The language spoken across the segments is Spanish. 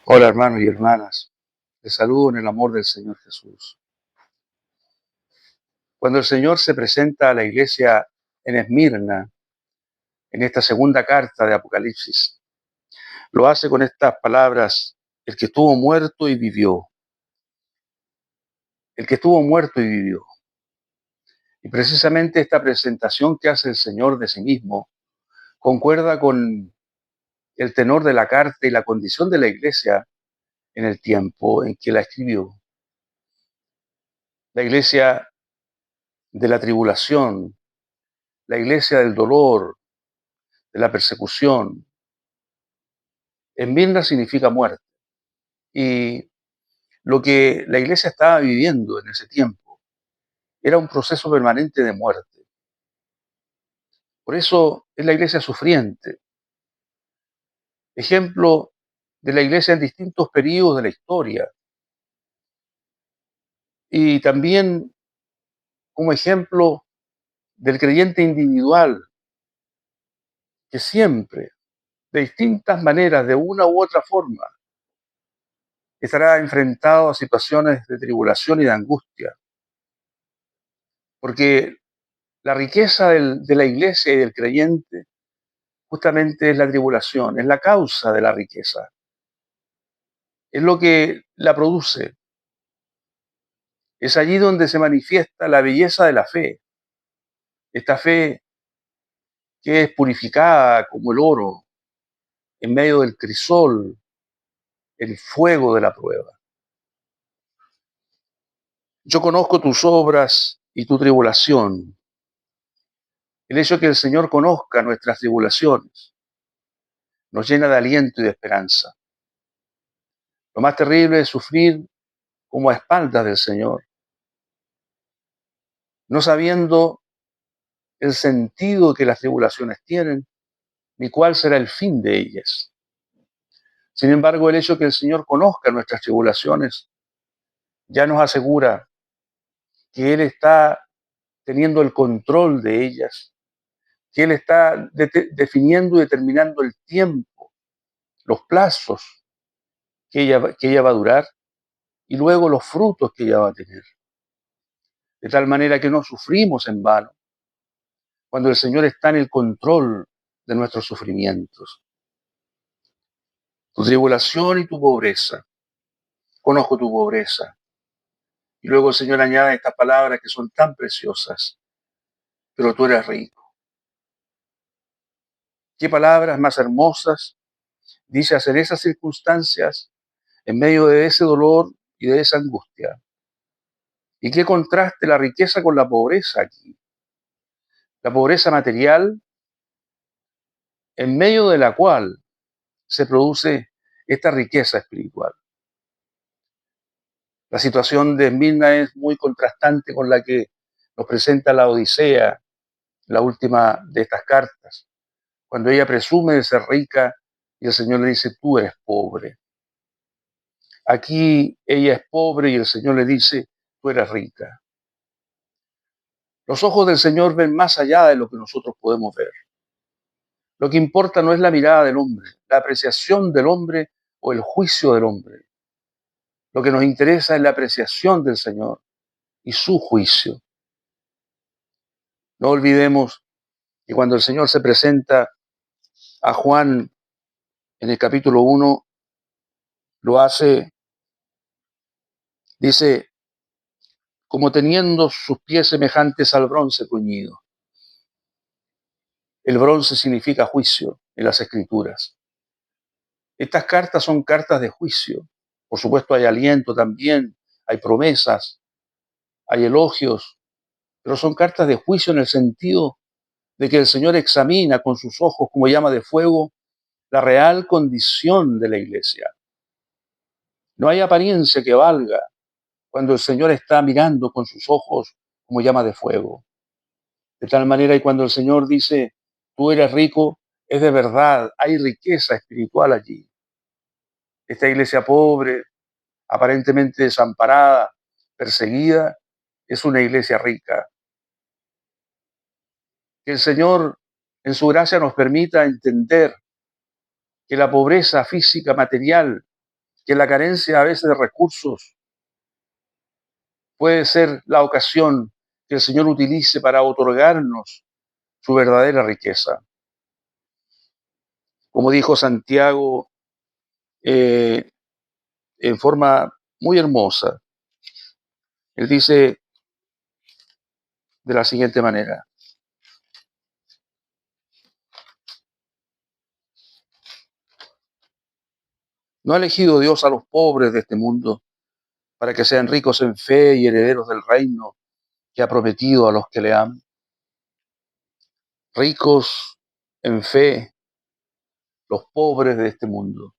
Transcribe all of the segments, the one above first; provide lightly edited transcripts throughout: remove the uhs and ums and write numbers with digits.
Hola hermanos y hermanas, les saludo en el amor del Señor Jesús. Cuando el Señor se presenta a la iglesia en Esmirna, en esta segunda carta de Apocalipsis, lo hace con estas palabras: el que estuvo muerto y vivió, el que estuvo muerto y vivió. Y precisamente esta presentación que hace el Señor de sí mismo concuerda con el tenor de la carta y la condición de la iglesia en el tiempo en que la escribió. La iglesia de la tribulación, la iglesia del dolor, de la persecución. Esmirna significa muerte. Y lo que la iglesia estaba viviendo en ese tiempo era un proceso permanente de muerte. Por eso es la iglesia sufriente, ejemplo de la iglesia en distintos periodos de la historia, y también como ejemplo del creyente individual que siempre, de distintas maneras, de una u otra forma, estará enfrentado a situaciones de tribulación y de angustia, porque la riqueza de la iglesia y del creyente justamente es la tribulación, es la causa de la riqueza, es lo que la produce. Es allí donde se manifiesta la belleza de la fe, esta fe que es purificada como el oro en medio del crisol, el fuego de la prueba. Yo conozco tus obras y tu tribulación. El hecho de que el Señor conozca nuestras tribulaciones nos llena de aliento y de esperanza. Lo más terrible es sufrir como a espaldas del Señor, no sabiendo el sentido que las tribulaciones tienen, ni cuál será el fin de ellas. Sin embargo, el hecho de que el Señor conozca nuestras tribulaciones ya nos asegura que Él está teniendo el control de ellas, que Él está definiendo y determinando el tiempo, los plazos que ella va a durar y luego los frutos que ella va a tener. De tal manera que no sufrimos en vano cuando el Señor está en el control de nuestros sufrimientos. Tu tribulación y tu pobreza. Conozco tu pobreza. Y luego el Señor añade estas palabras que son tan preciosas: pero tú eres rico. ¿Qué palabras más hermosas dices en esas circunstancias, en medio de ese dolor y de esa angustia? ¿Y qué contraste la riqueza con la pobreza aquí? La pobreza material, en medio de la cual se produce esta riqueza espiritual. La situación de Esmirna es muy contrastante con la que nos presenta la Odisea, la última de estas cartas, cuando ella presume de ser rica y el Señor le dice: tú eres pobre. Aquí ella es pobre y el Señor le dice: tú eres rica. Los ojos del Señor ven más allá de lo que nosotros podemos ver. Lo que importa no es la mirada del hombre, la apreciación del hombre o el juicio del hombre. Lo que nos interesa es la apreciación del Señor y su juicio. No olvidemos que cuando el Señor se presenta a Juan en el capítulo 1, lo hace, dice, como teniendo sus pies semejantes al bronce bruñido. El bronce significa juicio en las Escrituras. Estas cartas son cartas de juicio. Por supuesto hay aliento también, hay promesas, hay elogios, pero son cartas de juicio en el sentido de que el Señor examina con sus ojos como llama de fuego la real condición de la iglesia. No hay apariencia que valga cuando el Señor está mirando con sus ojos como llama de fuego. De tal manera, y cuando el Señor dice: tú eres rico, es de verdad, hay riqueza espiritual allí. Esta iglesia pobre, aparentemente desamparada, perseguida, es una iglesia rica. Que el Señor, en su gracia, nos permita entender que la pobreza física, material, que la carencia a veces de recursos puede ser la ocasión que el Señor utilice para otorgarnos su verdadera riqueza. Como dijo Santiago eh, en forma muy hermosa, él dice de la siguiente manera: ¿no ha elegido Dios a los pobres de este mundo para que sean ricos en fe y herederos del reino que ha prometido a los que le aman? Ricos en fe, los pobres de este mundo.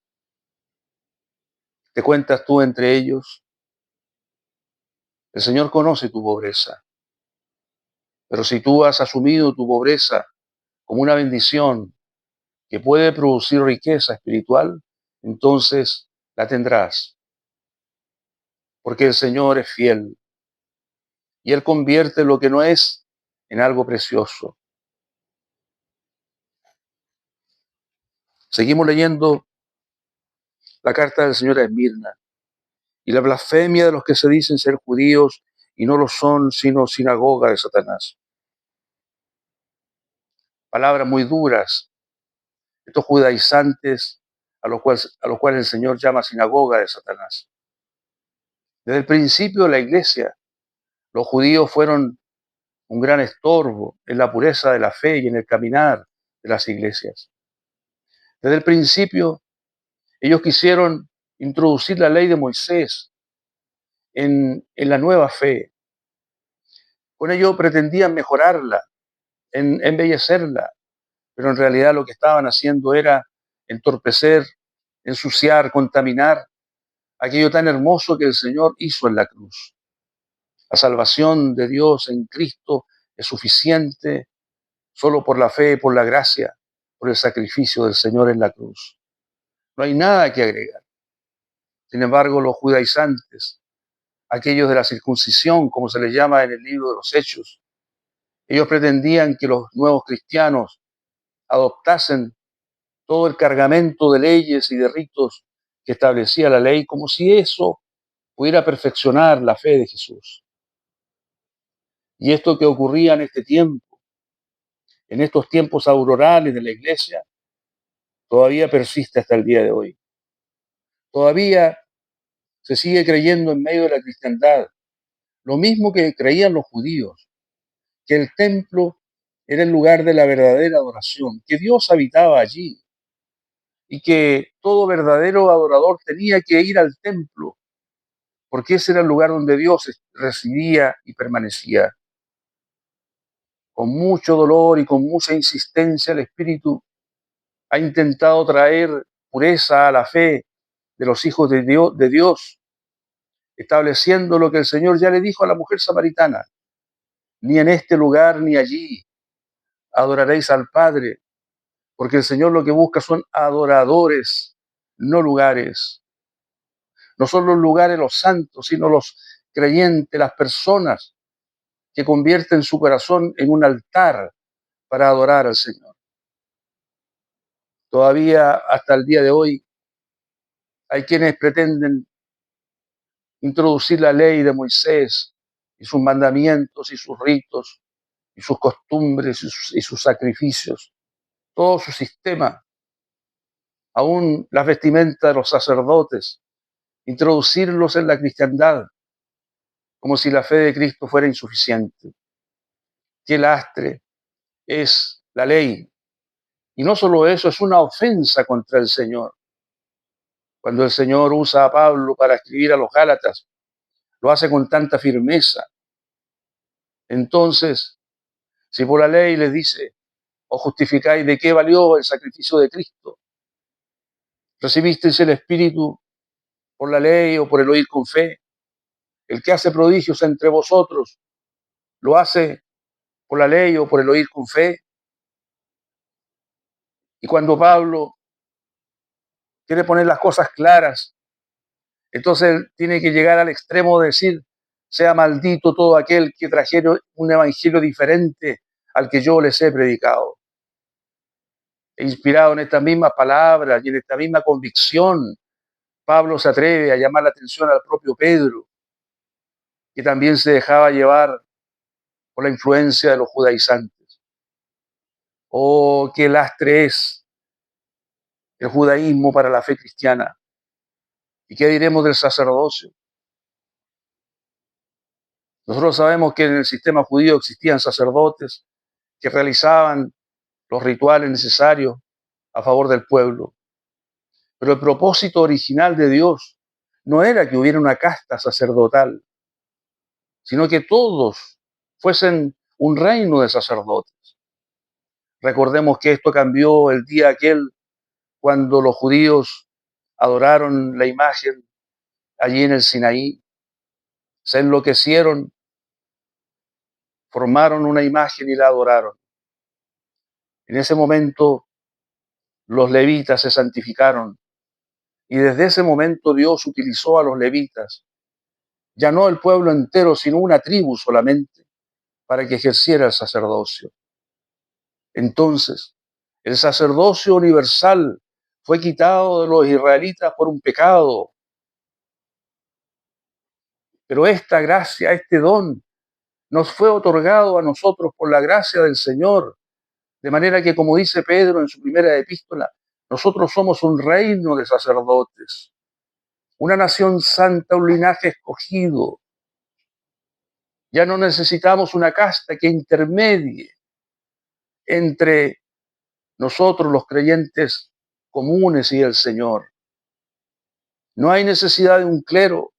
¿Te cuentas tú entre ellos? El Señor conoce tu pobreza, pero si tú has asumido tu pobreza como una bendición que puede producir riqueza espiritual, entonces la tendrás, porque el Señor es fiel y Él convierte lo que no es en algo precioso. Seguimos leyendo la carta del Señor a Esmirna. Y la blasfemia de los que se dicen ser judíos y no lo son, sino sinagoga de Satanás. Palabras muy duras. Estos judaizantes a los cuales el Señor llama sinagoga de Satanás. Desde el principio de la iglesia, los judíos fueron un gran estorbo en la pureza de la fe y en el caminar de las iglesias. Desde el principio, ellos quisieron introducir la ley de Moisés en la nueva fe. Con ello pretendían mejorarla, embellecerla, pero en realidad lo que estaban haciendo era entorpecer, ensuciar, contaminar aquello tan hermoso que el Señor hizo en la cruz. La salvación de Dios en Cristo es suficiente solo por la fe, por la gracia, por el sacrificio del Señor en la cruz. No hay nada que agregar. Sin embargo, los judaizantes, aquellos de la circuncisión, como se les llama en el libro de los Hechos, ellos pretendían que los nuevos cristianos adoptasen todo el cargamento de leyes y de ritos que establecía la ley, como si eso pudiera perfeccionar la fe de Jesús. Y esto que ocurría en este tiempo, en estos tiempos aurorales de la iglesia, todavía persiste hasta el día de hoy. Todavía se sigue creyendo en medio de la cristiandad, lo mismo que creían los judíos, que el templo era el lugar de la verdadera adoración, que Dios habitaba allí y que todo verdadero adorador tenía que ir al templo porque ese era el lugar donde Dios residía y permanecía. Con mucho dolor y con mucha insistencia, el Espíritu ha intentado traer pureza a la fe de los hijos de Dios, estableciendo lo que el Señor ya le dijo a la mujer samaritana: ni en este lugar ni allí adoraréis al Padre, porque el Señor lo que busca son adoradores, no lugares. No son los lugares los santos, sino los creyentes, las personas que convierten su corazón en un altar para adorar al Señor. Todavía hasta el día de hoy hay quienes pretenden introducir la ley de Moisés y sus mandamientos y sus ritos y sus costumbres y sus sacrificios, todo su sistema, aún las vestimentas de los sacerdotes, introducirlos en la cristiandad como si la fe de Cristo fuera insuficiente. Qué lastre es la ley. Y no solo eso, es una ofensa contra el Señor. Cuando el Señor usa a Pablo para escribir a los Gálatas, lo hace con tanta firmeza. Entonces, si por la ley les dice, os justificáis, ¿de qué valió el sacrificio de Cristo? ¿Recibisteis el Espíritu por la ley o por el oír con fe? El que hace prodigios entre vosotros, ¿lo hace por la ley o por el oír con fe? Y cuando Pablo quiere poner las cosas claras, entonces tiene que llegar al extremo de decir: sea maldito todo aquel que trajera un evangelio diferente al que yo les he predicado. E inspirado en estas mismas palabras y en esta misma convicción, Pablo se atreve a llamar la atención al propio Pedro, que también se dejaba llevar por la influencia de los judaizantes. Oh, qué lastre es el judaísmo para la fe cristiana. ¿Y qué diremos del sacerdocio? Nosotros sabemos que en el sistema judío existían sacerdotes que realizaban los rituales necesarios a favor del pueblo. Pero el propósito original de Dios no era que hubiera una casta sacerdotal, sino que todos fuesen un reino de sacerdotes. Recordemos que esto cambió el día aquel cuando los judíos adoraron la imagen allí en el Sinaí, se enloquecieron, formaron una imagen y la adoraron. En ese momento los levitas se santificaron y desde ese momento Dios utilizó a los levitas, ya no el pueblo entero, sino una tribu solamente, para que ejerciera el sacerdocio. Entonces, el sacerdocio universal fue quitado de los israelitas por un pecado, pero esta gracia, este don, nos fue otorgado a nosotros por la gracia del Señor, de manera que, como dice Pedro en su primera epístola, nosotros somos un reino de sacerdotes, una nación santa, un linaje escogido. Ya no necesitamos una casta que intermedie entre nosotros los creyentes comunes y el Señor. No hay necesidad de un clero,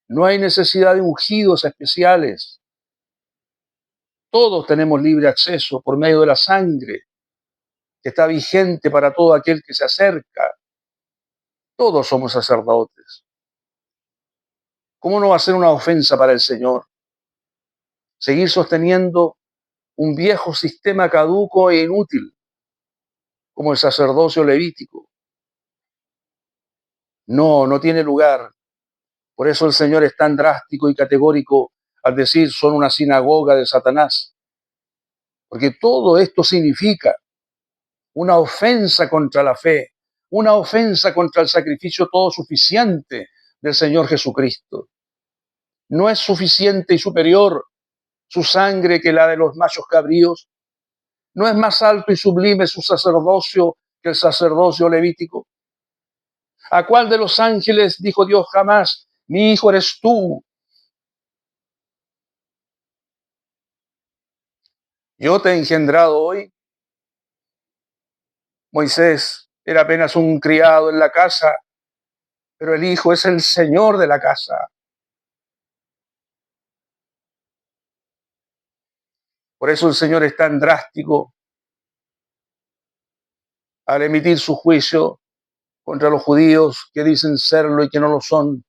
no hay necesidad de ungidos especiales. Todos tenemos libre acceso por medio de la sangre que está vigente para todo aquel que se acerca. Todos somos sacerdotes. ¿Cómo no va a ser una ofensa para el Señor seguir sosteniendo un viejo sistema caduco e inútil como el sacerdocio levítico? No, no tiene lugar. Por eso el Señor es tan drástico y categórico al decir son una sinagoga de Satanás. Porque todo esto significa una ofensa contra la fe, una ofensa contra el sacrificio todo suficiente del Señor Jesucristo. No es suficiente y superior su sangre que la de los machos cabríos. No es más alto y sublime su sacerdocio que el sacerdocio levítico. ¿A cuál de los ángeles dijo Dios jamás, mi hijo eres tú? Yo te he engendrado hoy. Moisés era apenas un criado en la casa, pero el hijo es el Señor de la casa. Por eso el Señor es tan drástico al emitir su juicio contra los judíos que dicen serlo y que no lo son.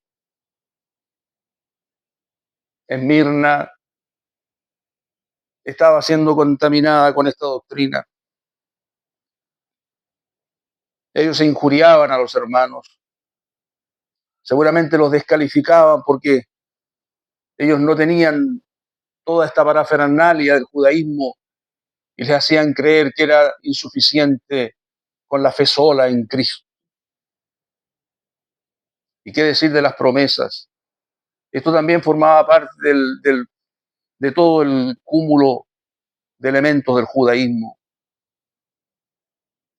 Esmirna estaba siendo contaminada con esta doctrina. Ellos se injuriaban a los hermanos, seguramente los descalificaban porque ellos no tenían toda esta parafernalia del judaísmo y les hacían creer que era insuficiente con la fe sola en Cristo. ¿Y qué decir de las promesas? Esto también formaba parte de todo el cúmulo de elementos del judaísmo.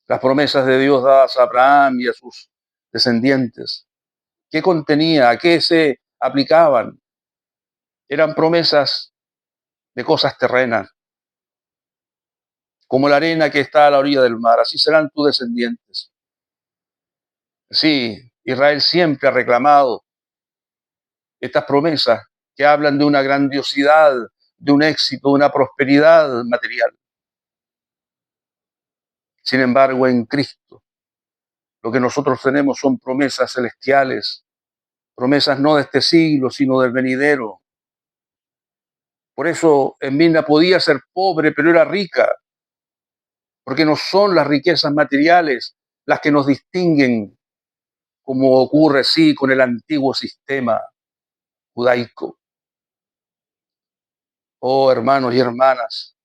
Las promesas de Dios dadas a Abraham y a sus descendientes. ¿Qué contenía? ¿A qué se aplicaban? Eran promesas de cosas terrenas, como la arena que está a la orilla del mar, así serán tus descendientes. Sí, Israel siempre ha reclamado estas promesas que hablan de una grandiosidad, de un éxito, de una prosperidad material. Sin embargo, en Cristo, lo que nosotros tenemos son promesas celestiales, promesas no de este siglo, sino del venidero. Por eso Esmirna podía ser pobre, pero era rica, porque no son las riquezas materiales las que nos distinguen, como ocurre sí con el antiguo sistema judaico. Oh, hermanos y hermanas,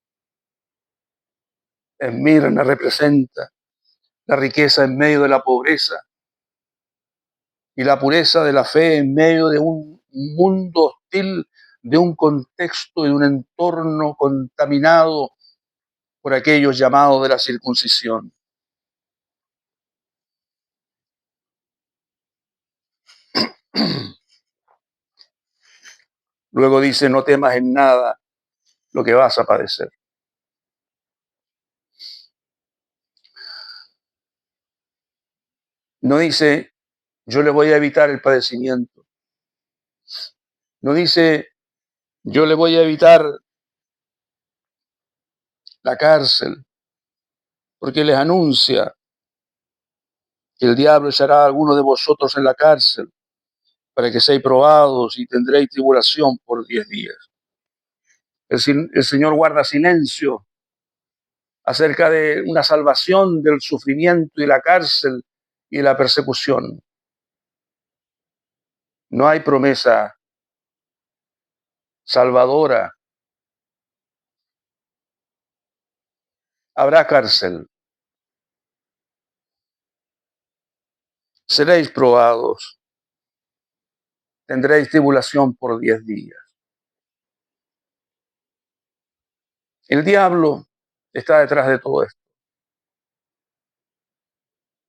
Esmirna representa la riqueza en medio de la pobreza y la pureza de la fe en medio de un mundo hostil, de un contexto y de un entorno contaminado por aquellos llamados de la circuncisión. Luego dice, no temas en nada lo que vas a padecer. No dice, yo le voy a evitar el padecimiento. No dice, yo le voy a evitar la cárcel, porque les anuncia que el diablo echará a alguno de vosotros en la cárcel para que seáis probados y tendréis tribulación por 10 días. El Señor guarda silencio acerca de una salvación del sufrimiento y la cárcel y la persecución. No hay promesa salvadora. Habrá cárcel. Seréis probados. Tendréis tribulación por 10 días. El diablo está detrás de todo esto,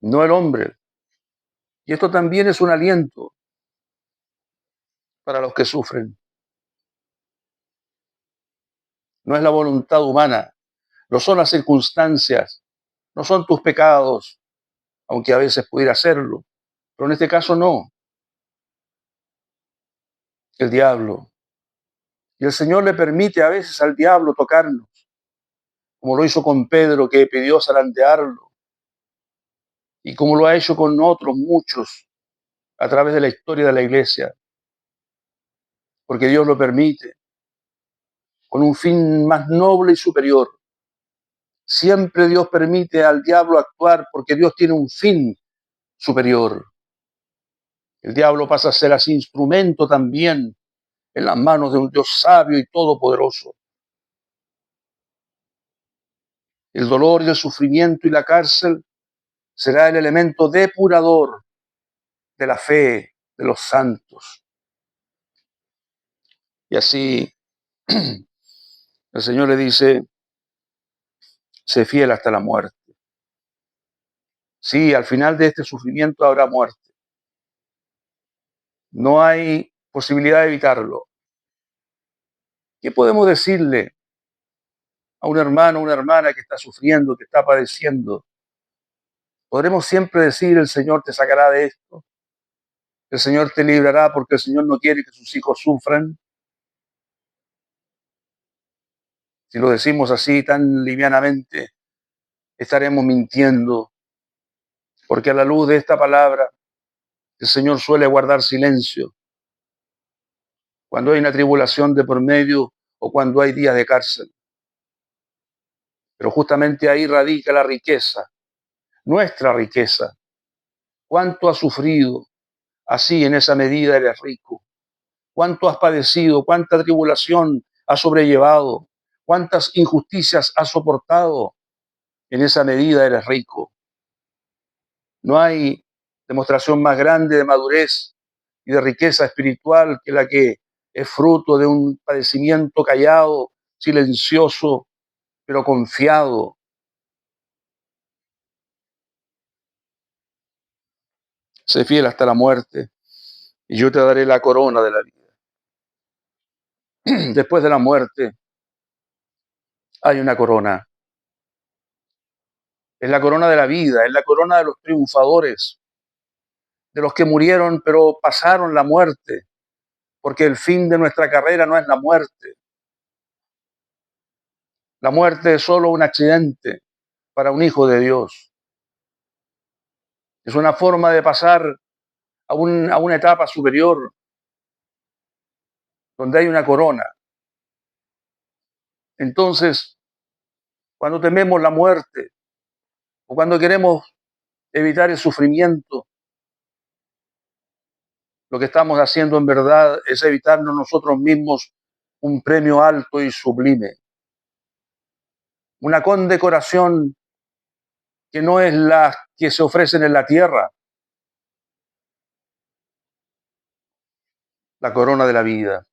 no el hombre. Y esto también es un aliento para los que sufren. No es la voluntad humana, no son las circunstancias, no son tus pecados, aunque a veces pudiera serlo, pero en este caso no, el diablo. Y el Señor le permite a veces al diablo tocarnos, como lo hizo con Pedro, que pidió zarandearlo, y como lo ha hecho con otros muchos a través de la historia de la iglesia, porque Dios lo permite, con un fin más noble y superior. Siempre Dios permite al diablo actuar porque Dios tiene un fin superior. El diablo pasa a ser así instrumento también en las manos de un Dios sabio y todopoderoso. El dolor y el sufrimiento y la cárcel será el elemento depurador de la fe de los santos. Y así el Señor le dice, sé fiel hasta la muerte. Sí, al final de este sufrimiento habrá muerte. No hay posibilidad de evitarlo. ¿Qué podemos decirle a un hermano o una hermana que está sufriendo, que está padeciendo? Podremos siempre decir, el Señor te sacará de esto, el Señor te librará porque el Señor no quiere que sus hijos sufran. Si lo decimos así tan livianamente, estaremos mintiendo, porque a la luz de esta palabra, el Señor suele guardar silencio cuando hay una tribulación de por medio o cuando hay días de cárcel. Pero justamente ahí radica la riqueza, nuestra riqueza. ¿Cuánto has sufrido? Así en esa medida eres rico. ¿Cuánto has padecido? ¿Cuánta tribulación has sobrellevado? ¿Cuántas injusticias has soportado? En esa medida eres rico. No hay demostración más grande de madurez y de riqueza espiritual que la que es fruto de un padecimiento callado, silencioso, pero confiado. Sé fiel hasta la muerte y yo te daré la corona de la vida. Después de la muerte hay una corona. Es la corona de la vida, es la corona de los triunfadores, de los que murieron pero pasaron la muerte, porque el fin de nuestra carrera no es la muerte. La muerte es solo un accidente para un hijo de Dios. Es una forma de pasar a una etapa superior donde hay una corona. Entonces, cuando tememos la muerte o cuando queremos evitar el sufrimiento, lo que estamos haciendo en verdad es evitarnos nosotros mismos un premio alto y sublime, una condecoración que no es la que se ofrecen en la tierra, la corona de la vida,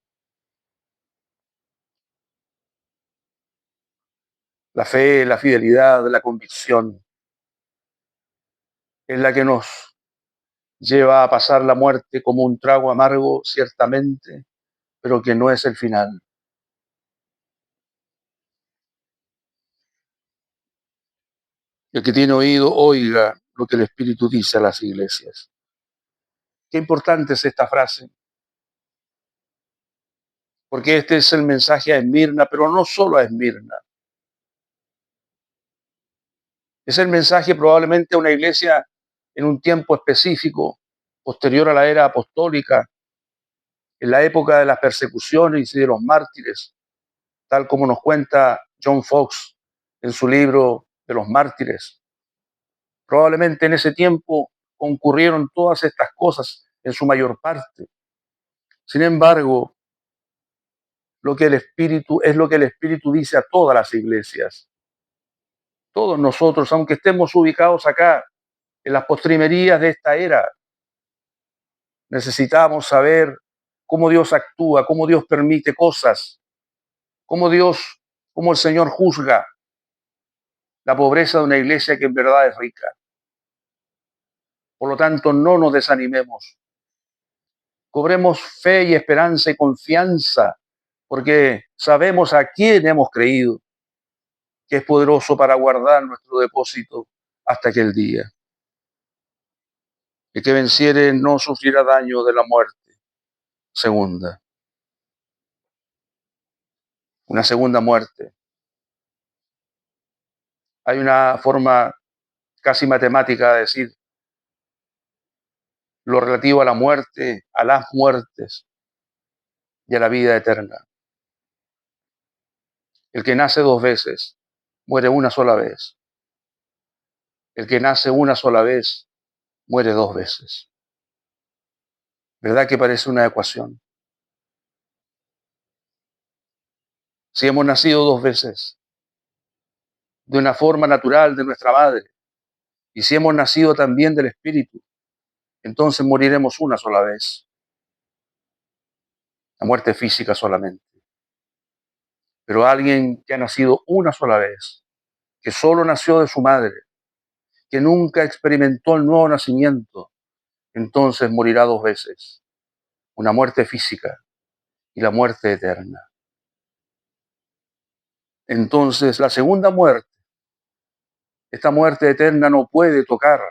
la fe, la fidelidad, la convicción, es la que nos lleva a pasar la muerte como un trago amargo, ciertamente, pero que no es el final. El que tiene oído, oiga lo que el Espíritu dice a las iglesias. Qué importante es esta frase, porque este es el mensaje a Esmirna, pero no solo a Esmirna. Es el mensaje probablemente a una iglesia en un tiempo específico, posterior a la era apostólica, en la época de las persecuciones y de los mártires, tal como nos cuenta John Fox en su libro de los mártires. Probablemente en ese tiempo concurrieron todas estas cosas en su mayor parte. Sin embargo, lo que el Espíritu dice a todas las iglesias. Todos nosotros, aunque estemos ubicados acá en las postrimerías de esta era, necesitamos saber cómo Dios actúa, cómo Dios permite cosas, cómo el Señor juzga la pobreza de una iglesia que en verdad es rica. Por lo tanto, no nos desanimemos. Cobremos fe y esperanza y confianza, porque sabemos a quién hemos creído, que es poderoso para guardar nuestro depósito hasta aquel día. El que venciere no sufrirá daño de la muerte segunda. Una segunda muerte. Hay una forma casi matemática de decir lo relativo a la muerte, a las muertes y a la vida eterna. El que nace dos veces, muere una sola vez. El que nace una sola vez, muere dos veces. ¿Verdad que parece una ecuación? Si hemos nacido dos veces, de una forma natural de nuestra madre, y si hemos nacido también del Espíritu, entonces moriremos una sola vez. La muerte física solamente. Pero alguien que ha nacido una sola vez, que solo nació de su madre, que nunca experimentó el nuevo nacimiento, entonces morirá dos veces. Una muerte física y la muerte eterna. Entonces, la segunda muerte, esta muerte eterna no puede tocar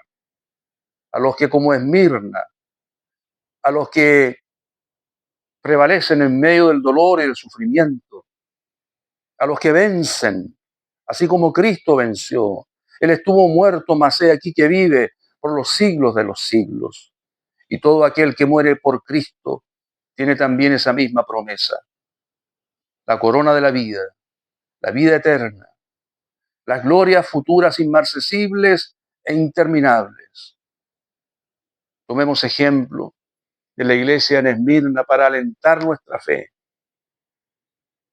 a los que como Esmirna, a los que prevalecen en medio del dolor y del sufrimiento, a los que vencen, así como Cristo venció. Él estuvo muerto, mas he aquí que vive por los siglos de los siglos. Y todo aquel que muere por Cristo tiene también esa misma promesa. La corona de la vida eterna, las glorias futuras inmarcesibles e interminables. Tomemos ejemplo de la iglesia en Esmirna para alentar nuestra fe,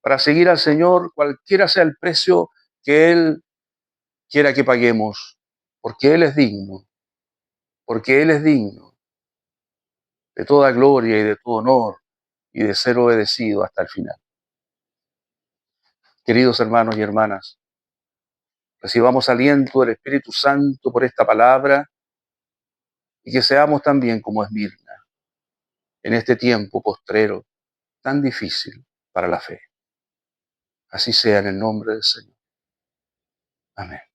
para seguir al Señor, cualquiera sea el precio que Él quiera que paguemos, porque Él es digno, porque Él es digno de toda gloria y de todo honor y de ser obedecido hasta el final. Queridos hermanos y hermanas, recibamos aliento del Espíritu Santo por esta palabra y que seamos también como Esmirna en este tiempo postrero tan difícil para la fe. Así sea en el nombre del Señor. Amén.